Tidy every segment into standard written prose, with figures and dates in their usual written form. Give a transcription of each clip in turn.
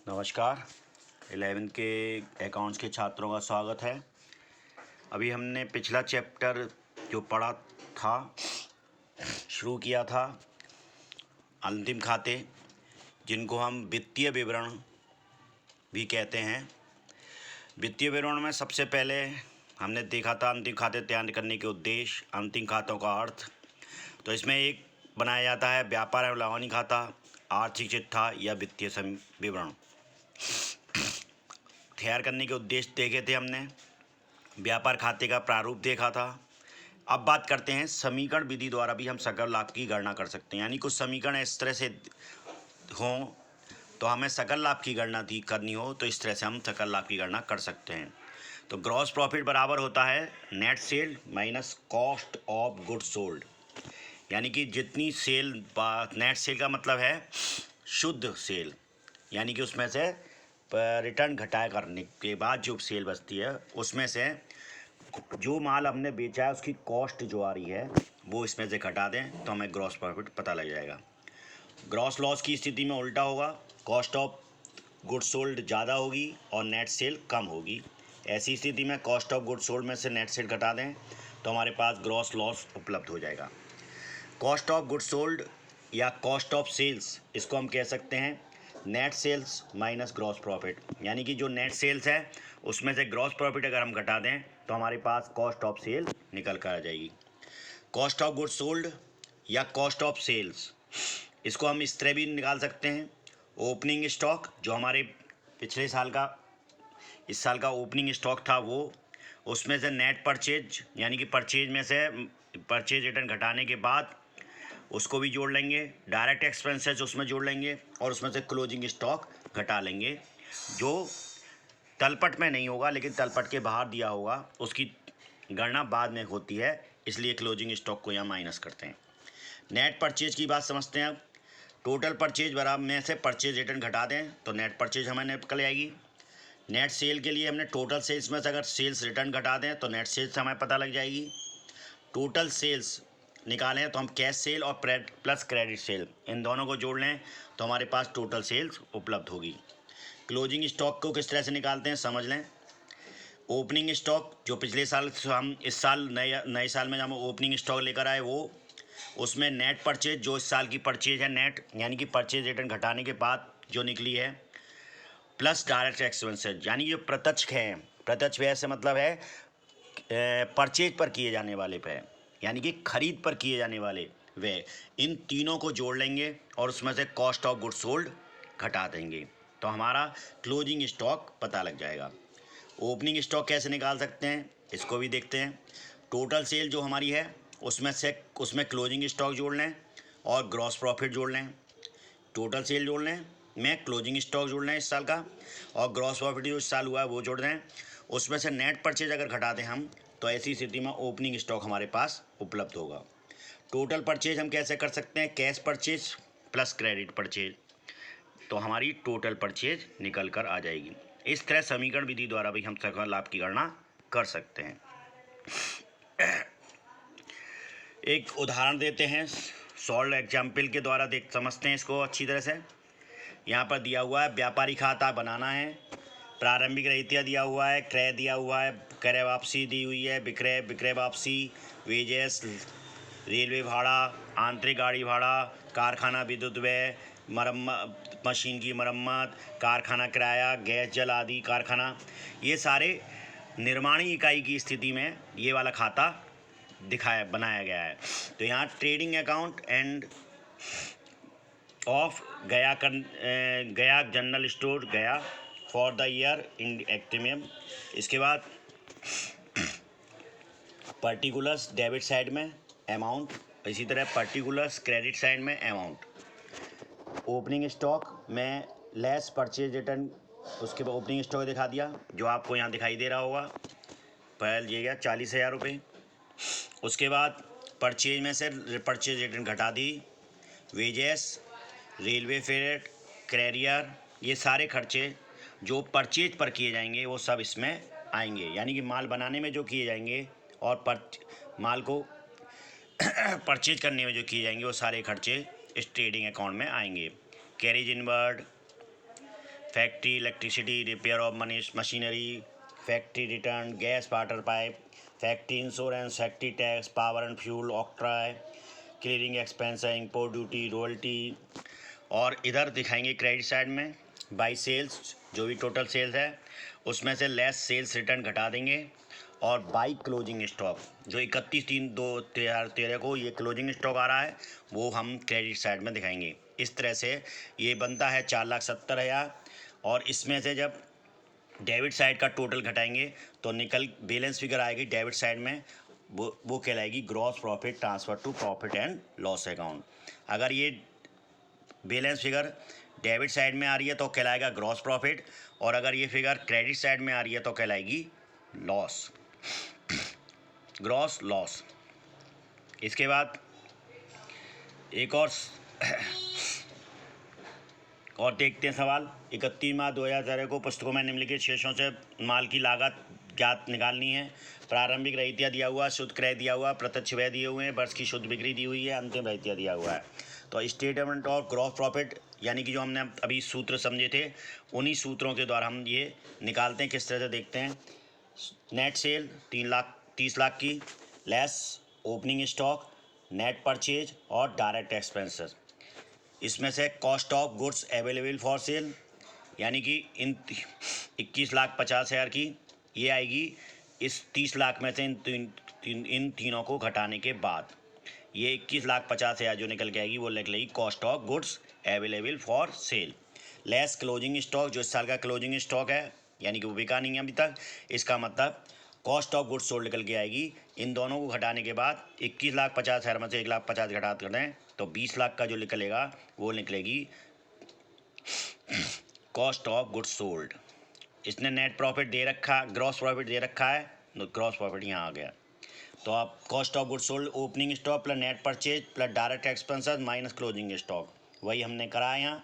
नमस्कार। 11th के accounts के छात्रों का स्वागत है। अभी हमने पिछला चैप्टर जो पढ़ा था, शुरू किया था, अंतिम खाते, जिनको हम वित्तीय विवरण भी कहते हैं। वित्तीय विवरण में सबसे पहले हमने देखा था अंतिम खाते तैयार करने के उद्देश्य, अंतिम खातों का अर्थ। तो इसमें एक बनाया जाता है व्यापार एवं लाभानी खाता, आर्थिक चिट्ठा या वित्तीय विवरण। तैयार करने के उद्देश्य देखे थे हमने, व्यापार खाते का प्रारूप देखा था। अब बात करते हैं समीकरण विधि द्वारा भी हम सकल लाभ की गणना कर सकते हैं। यानी कुछ समीकरण इस तरह से हों तो हमें सकल लाभ की गणना करनी हो तो इस तरह से हम सकल लाभ की गणना कर सकते हैं। तो ग्रॉस प्रॉफिट बराबर होता है net cell minus cost of goods sold. यानी कि जितनी सेल, नेट सेल का मतलब है शुद्ध सेल, यानी कि उसमें से रिटर्न घटाया करने के बाद जो सेल बचती है उसमें से जो माल हमने बेचा है उसकी कॉस्ट जो आ रही है वो इसमें से घटा दें तो हमें ग्रॉस प्रॉफिट पता लग जाएगा। ग्रॉस लॉस की स्थिति में उल्टा होगा, कॉस्ट ऑफ गुड्स सोल्ड ज़्यादा होगी और नेट सेल कम होगी। ऐसी स्थिति में कॉस्ट ऑफ गुड्स सोल्ड में से नेट सेल घटा दें तो हमारे पास ग्रॉस लॉस उपलब्ध हो जाएगा। कॉस्ट ऑफ गुड्स सोल्ड या कॉस्ट ऑफ सेल्स, इसको हम कह सकते हैं net sales minus gross profit. यानी कि जो नेट सेल्स है उसमें से ग्रॉस प्रॉफिट अगर हम घटा दें तो हमारे पास कॉस्ट ऑफ सेल निकल कर आ जाएगी। कॉस्ट ऑफ गुड्स सोल्ड या कॉस्ट ऑफ सेल्स, इसको हम इस तरह भी निकाल सकते हैं। ओपनिंग स्टॉक, जो हमारे पिछले साल का, इस साल का ओपनिंग स्टॉक था वो, उसमें से नेट परचेज, यानी कि परचेज में से परचेज रिटर्न घटाने के बाद उसको भी जोड़ लेंगे। डायरेक्ट एक्सपेंसेस उसमें जोड़ लेंगे और उसमें से क्लोजिंग स्टॉक घटा लेंगे। जो तलपट में नहीं होगा लेकिन तलपट के बाहर दिया होगा उसकी गणना बाद में होती है, इसलिए क्लोजिंग स्टॉक को यहाँ माइनस करते हैं। नेट परचेज की बात समझते हैं अब। टोटल परचेज बराबर में से परचेज रिटर्न घटा दें तो नेट परचेज हमें निकल आएगी। नेट सेल के लिए हमने टोटल सेल्स में से अगर सेल्स रिटर्न घटा दें तो नेट सेल्स हमें पता लग जाएगी। टोटल सेल्स निकालें तो हम कैश सेल और प्लस क्रेडिट सेल, इन दोनों को जोड़ लें तो हमारे पास टोटल सेल्स उपलब्ध होगी। क्लोजिंग स्टॉक को किस तरह से निकालते हैं समझ लें। ओपनिंग स्टॉक जो पिछले साल हम इस साल नए साल में हम ओपनिंग स्टॉक लेकर आए वो, उसमें नेट परचेज जो इस साल की परचेज है नेट, यानी कि परचेज रिटर्न घटाने के बाद जो निकली है, प्लस डायरेक्ट एक्सपेंसेज, यानी जो प्रत्यक्ष है, प्रत्यक्ष व्यय से मतलब है परचेज पर किए जाने वाले व्यय, यानी कि खरीद पर किए जाने वाले व्यय, इन तीनों को जोड़ लेंगे और उसमें से कॉस्ट ऑफ गुड्स सोल्ड घटा देंगे तो हमारा क्लोजिंग स्टॉक पता लग जाएगा। ओपनिंग स्टॉक कैसे निकाल सकते हैं इसको भी देखते हैं। टोटल सेल जो हमारी है उसमें क्लोजिंग स्टॉक जोड़ लें और ग्रॉस प्रॉफिट जोड़ लें। टोटल सेल जोड़ लें में क्लोजिंग स्टॉक जोड़ लें इस साल का, और ग्रॉस प्रॉफिट जो इस साल हुआ है वो जोड़ दें। उसमें से नेट परचेज अगर घटा दें हम तो ऐसी स्थिति में ओपनिंग स्टॉक हमारे पास उपलब्ध होगा। टोटल परचेज हम कैसे कर सकते हैं, cash purchase plus credit purchase, तो हमारी टोटल परचेज निकल कर आ जाएगी। इस तरह समीकरण विधि द्वारा भी हम सकल लाभ की गणना कर सकते हैं। एक उदाहरण देते हैं, सॉल्व एग्जाम्पल के द्वारा समझते हैं इसको अच्छी तरह से। यहाँ पर दिया हुआ है व्यापारी खाता बनाना है, प्रारंभिक रहतिया दिया हुआ है, क्रय दिया हुआ है, क्रय वापसी दी हुई है, विक्रय वापसी, वेजेस, रेलवे भाड़ा, आंतरिक गाड़ी भाड़ा, कारखाना विद्युत व्यय, मरम्मत, मशीन की मरम्मत, कारखाना किराया, गैस जल आदि कारखाना, ये सारे निर्माणी इकाई की स्थिति में ये वाला खाता बनाया गया है। तो यहाँ ट्रेडिंग अकाउंट एंड ऑफ गया जनरल स्टोर गया फॉर द ईयर इन एक्टिमियम। इसके बाद पर्टिकुलर्स डेबिट साइड में अमाउंट, इसी तरह पर्टिकुलर्स क्रेडिट साइड में अमाउंट। ओपनिंग स्टॉक में लेस परचेज रिटर्न, उसके बाद ओपनिंग स्टॉक दिखा दिया जो आपको यहाँ दिखाई दे रहा होगा, पहले ये गया 40,000 रुपये। उसके बाद परचेज में से परचेज रिटर्न घटा दी, वेजेस, रेलवे फेयर, कैरियर, ये सारे खर्चे जो परचेज पर किए जाएंगे वो सब इसमें आएंगे। यानी कि माल बनाने में जो किए जाएंगे और माल को परचेज करने में जो किए जाएंगे वो सारे खर्चे इस ट्रेडिंग अकाउंट में आएंगे। Carriage inward, factory electricity, repair of machinery, factory return, gas water pipe, factory insurance, factory tax, power and fuel, octroi, clearing expense है, इम्पोर्ट ड्यूटी, रॉयल्टी। और इधर दिखाएंगे क्रेडिट साइड में बाई सेल्स, जो भी total sales है उसमें से लेस सेल्स रिटर्न घटा देंगे। और बाई क्लोजिंग स्टॉक, जो 31/3/2013 को ये क्लोजिंग स्टॉक आ रहा है वो हम क्रेडिट साइड में दिखाएंगे। इस तरह से ये बनता है 4,70,000। और इसमें से जब डेबिट साइड का टोटल घटाएंगे तो निकल बैलेंस फिगर आएगी डेबिट साइड में, वो कहलाएगी gross profit transfer to profit and loss account. अगर ये बैलेंस फिगर डेबिट साइड में आ रही है तो कहलाएगा ग्रॉस प्रॉफिट, और अगर ये फिगर क्रेडिट साइड में आ रही है तो कहलाएगी लॉस, ग्रॉस लॉस। इसके बाद एक और देखते हैं सवाल। 31/मार्च/2013 को पुस्तकों में निम्नलिखित शेषों से माल की लागत ज्ञात निकालनी है। प्रारंभिक रहतिया दिया हुआ, शुद्ध क्रय दिया हुआ, प्रत्यक्ष व्यय दिए हुए हैं, वर्ष की शुद्ध बिक्री दी हुई है, अंतिम रहतिया दिया हुआ है। तो स्टेटमेंट ऑफ ग्रॉस प्रॉफिट यानी कि जो हमने अभी सूत्र समझे थे उन्हीं सूत्रों के द्वारा हम ये निकालते हैं। किस तरह से देखते हैं। नेट सेल 30 लाख की, less opening stock, net purchase और डायरेक्ट एक्सपेंसेस। इसमें से cost of goods available for sale यानी कि इन 21,50,000 की ये आएगी इस 30 लाख में से इन तीनों को घटाने के बाद ये 21,50,000 जो निकल के आएगी वो लिख लेगी cost of goods available for sale. Less closing stock, जो इस साल का क्लोजिंग स्टॉक है यानी कि वो बिका नहीं है अभी तक, इसका मतलब कॉस्ट ऑफ गुड्स सोल्ड निकल के आएगी। इन दोनों को घटाने के बाद 21,50,000 में से 1,50,000 घटा कर दें तो 20 लाख का जो निकलेगा वो निकलेगी कॉस्ट ऑफ गुड्स सोल्ड। इसने नेट प्रॉफिट दे रखा, ग्रॉस प्रॉफिट दे रखा है तो ग्रॉस प्रॉफिट यहाँ आ गया। तो आप cost of goods sold opening stock plus net purchase plus direct expenses minus closing stock, वही हमने करा है यहाँ,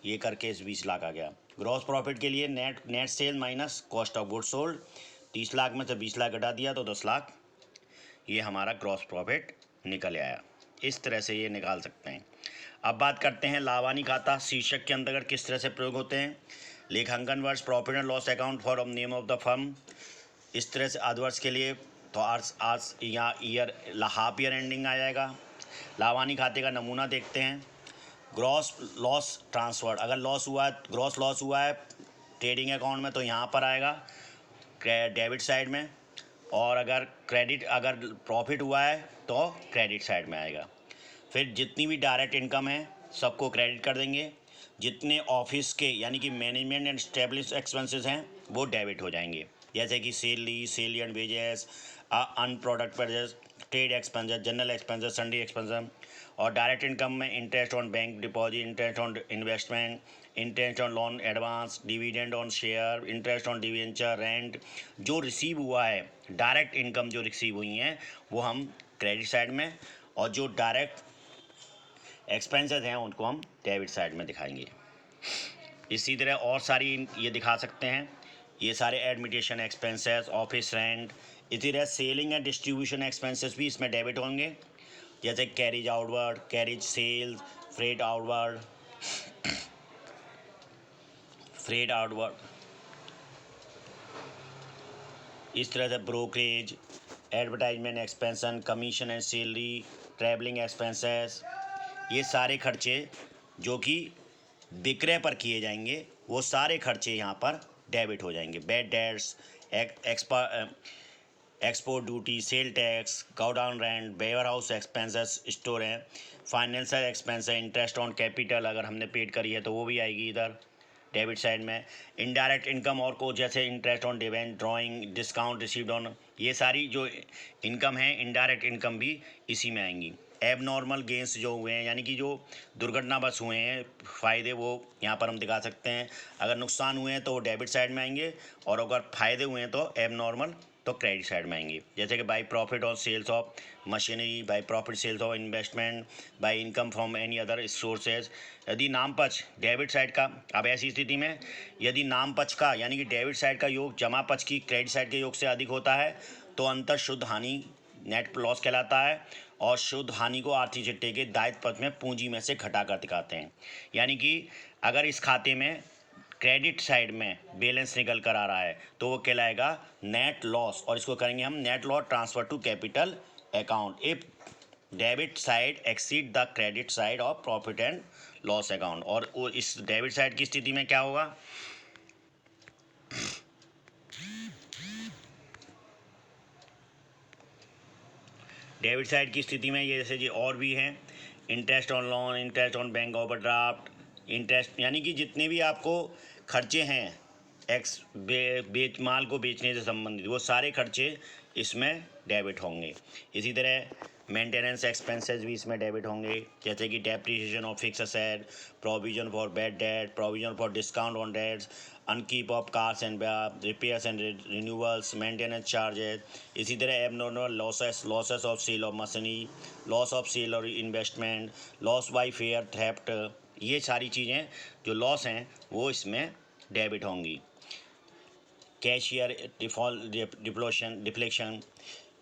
ये करके इस 20 लाख आ गया। ग्रॉस प्रॉफिट के लिए net cell minus cost of goods sold, 30 lakh में से 20 लाख घटा दिया तो 10 लाख, ये हमारा ग्रॉस प्रॉफिट निकल आया। इस तरह से ये निकाल सकते हैं। अब बात करते हैं लावानी खाता शीर्षक के अंतर्गत किस तरह से प्रयोग होते हैं। लेखांकन वर्ष profit and loss account for name of the firm. इस तरह से अधवर्ष के लिए तो आज यहाँ ईयर हाफ ईयर एंडिंग आ जाएगा। लावानी खाते का नमूना देखते हैं। ग्रॉस लॉस ट्रांसफर, अगर लॉस हुआ है, ग्रॉस लॉस हुआ है ट्रेडिंग अकाउंट में तो यहाँ पर आएगा डेबिट साइड में, और अगर प्रॉफिट हुआ है तो क्रेडिट साइड में आएगा। फिर जितनी भी डायरेक्ट इनकम है सबको क्रेडिट कर देंगे, जितने ऑफिस के यानी कि मैनेजमेंट एंड स्टेब्लिश एक्सपेंसेस हैं वो डेबिट हो जाएंगे, जैसे कि सेल एंड वेजेस, अन product purchase, trade expenses, general expenses, sundry expenses. और डायरेक्ट इनकम में interest on bank deposit, interest on investment, interest on loan advance, dividend on share, interest on debenture, rent, जो receive हुआ है direct income जो receive हुई हैं वो हम क्रेडिट साइड में, और जो डायरेक्ट एक्सपेंसेस हैं उनको हम डेबिट साइड में दिखाएंगे। इसी तरह और सारी ये दिखा सकते हैं, ये सारे एडमिटेशन एक्सपेंसेस, ऑफिस रेंट, इसी तरह सेलिंग एंड डिस्ट्रीब्यूशन एक्सपेंसेस भी इसमें डेबिट होंगे, जैसे carriage outward, carriage sales, freight outward, इस तरह से brokerage, advertisement expenses, commission and salary, travelling expenses, ये सारे खर्चे जो कि विक्रय पर किए जाएंगे वो सारे खर्चे यहाँ पर डेबिट हो जाएंगे। Bad debts, export duty, sale tax, godown rent, warehouse expenses, store है, फाइनेंशियल एक्सपेंस है, इंटरेस्ट ऑन कैपिटल अगर हमने पेड करी है तो वो भी आएगी इधर डेबिट साइड में। इनडायरेक्ट इनकम और को जैसे इंटरेस्ट ऑन डिवेंट ड्राइंग, डिस्काउंट रिसीव्ड ऑन, ये सारी जो इनकम है इनडायरेक्ट इनकम भी इसी में आएंगी। एबनॉर्मल गेंस जो हुए हैं यानी कि जो दुर्घटनावश हुए हैं फ़ायदे, वो यहाँ पर हम दिखा सकते हैं। अगर नुकसान हुए हैं तो वो डेबिट साइड में आएंगे, और अगर फ़ायदे हुए हैं तो एबनॉर्मल तो क्रेडिट साइड में आएंगे, जैसे कि by profit on sales of machinery, by profit sales of investment, by income from any other sources. यदि नाम पक्ष डेबिट साइड का, अब ऐसी स्थिति में यदि नाम पक्ष का यानी कि डेबिट साइड का योग जमा पक्ष की क्रेडिट साइड के योग से अधिक होता है तो अंतर शुद्ध हानि नेट लॉस कहलाता है, और शुद्ध हानि को आर्थिक चिट्ठे के दायित्व पक्ष में पूंजी में से घटा कर दिखाते हैं। यानी कि अगर इस खाते में क्रेडिट साइड में बैलेंस निकल कर आ रहा है तो वो कहलाएगा नेट लॉस, और इसको करेंगे हम net loss transfer to capital account if debit side exceed the credit side of profit and loss account. और वो इस डेबिट साइड की स्थिति में क्या होगा, डेबिट साइड की स्थिति में ये जैसे जी और भी हैं, interest on loan, interest on bank overdraft, interest, यानी कि जितने भी आपको खर्चे हैं एक्स बेच माल को बेचने से संबंधित वो सारे खर्चे इसमें डेबिट होंगे। इसी तरह मेंटेनेंस एक्सपेंसेस भी इसमें डेबिट होंगे, जैसे कि depreciation of fix asset, provision for bad debt, provision for discount on debts, upkeep of cars and repairs and renewals, maintenance charges. इसी तरह abnormal losses of sale of machinery, loss of sale और investment, loss by fire theft, ये सारी चीज़ें जो loss हैं वो इसमें डेबिट होंगी। कैशियर डिप्लेशन,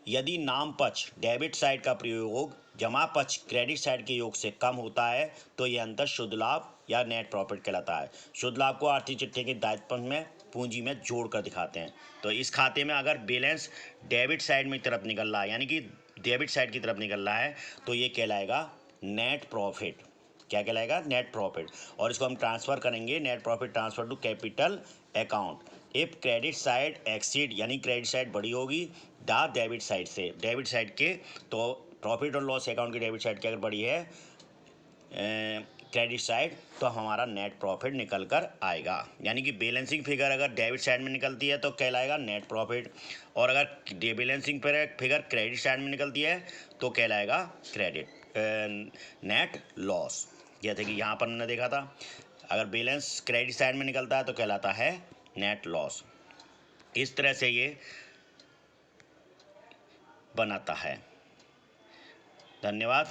यदि नाम पक्ष डेबिट साइड का प्रयोग जमा पक्ष क्रेडिट साइड के योग से कम होता है तो यह अंतर शुद्ध लाभ या नेट प्रॉफिट कहलाता है। शुद्ध लाभ को आर्थिक चिट्ठे के दायित्व में पूंजी में जोड़ कर दिखाते हैं। तो इस खाते में अगर बैलेंस डेबिट साइड में तरफ निकल रहा है, यानी कि डेबिट साइड की तरफ निकल रहा है, तो ये कहलाएगा नेट प्रॉफिट। क्या कहलाएगा, नेट प्रॉफिट। और इसको हम ट्रांसफ़र करेंगे, net profit transfer to capital account if credit side exceed, यानी क्रेडिट साइड बड़ी होगी द डेबिट साइड से, डेबिट साइड के, तो प्रॉफिट और लॉस अकाउंट की डेबिट साइड की अगर बड़ी है क्रेडिट साइड, तो हमारा नेट प्रॉफिट निकल कर आएगा। यानी कि बैलेंसिंग फिगर अगर डेबिट साइड में निकलती है तो कहलाएगा नेट प्रॉफिट, और अगर बैलेंसिंग फिगर क्रेडिट साइड में निकलती है तो कहलाएगा नेट लॉस। जैसे कि यहाँ पर हमने देखा था, अगर बैलेंस क्रेडिट साइड में निकलता है तो कहलाता है नेट लॉस। इस तरह से ये बनाता है। धन्यवाद।